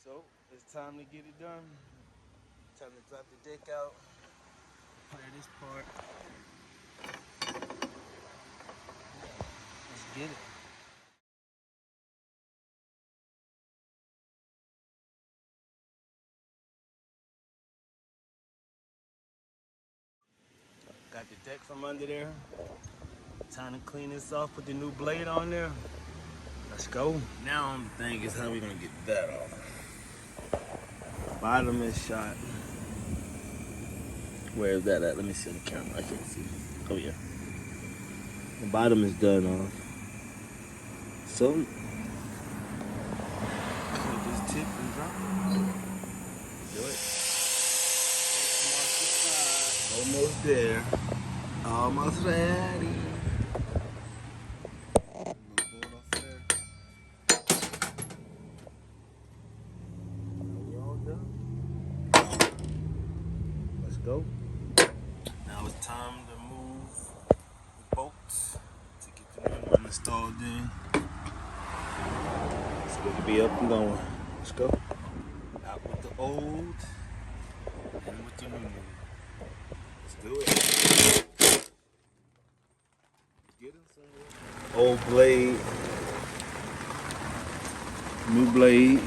So it's time to get it done. Time to drop the deck out. Clear this part. Let's get it. Got the deck from under there. Time to clean this off, put the new blade on there. Let's go. Now I'm thinking how we gonna get that off. Bottom is shot. Where is that at? Let me see on the camera. I can't see. Oh yeah. The bottom is done off. So cut this tip and drop it. Do it. Almost there. Almost ready. Go. Now it's time to move the bolts to get the new one installed in. It's good to be up and going. Let's go. Out with the old and with the new. Let's do it. Get him somewhere. Old blade. New blade.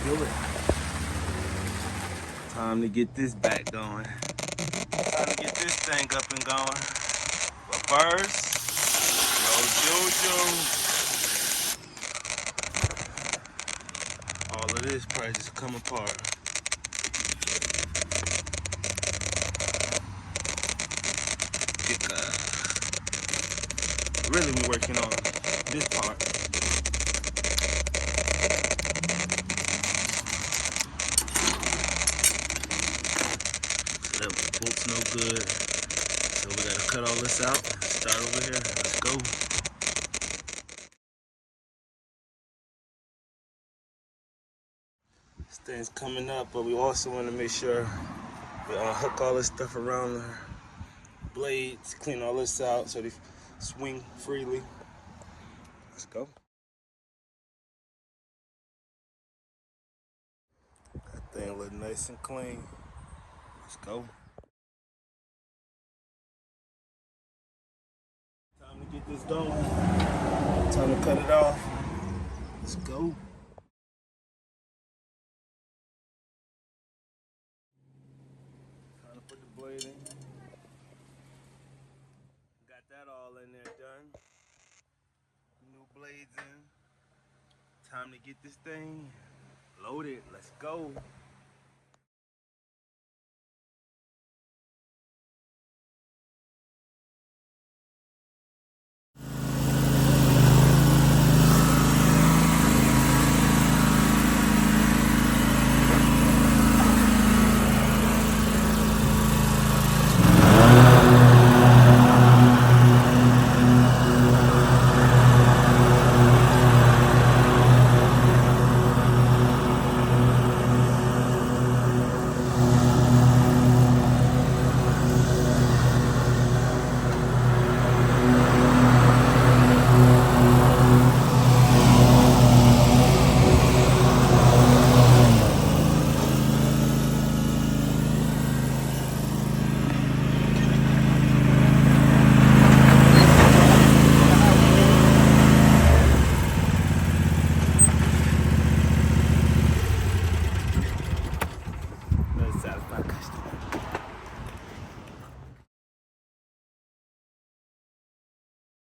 Do it. Time to get this back going. Time to get this thing up and going. But first, no juju. All of this probably just come apart. Really, we working on this part. Bolt's no good, so we gotta cut all this out. Start over here. Let's go. This thing's coming up, but we also want to make sure we hook all this stuff around the blades, clean all this out so they swing freely. Let's go. That thing look nice and clean. Let's go. Time to get this going. Time to cut it off. Let's go. Time to put the blade in. Got that all in there done. New blades in. Time to get this thing loaded. Let's go. Satisfied customer.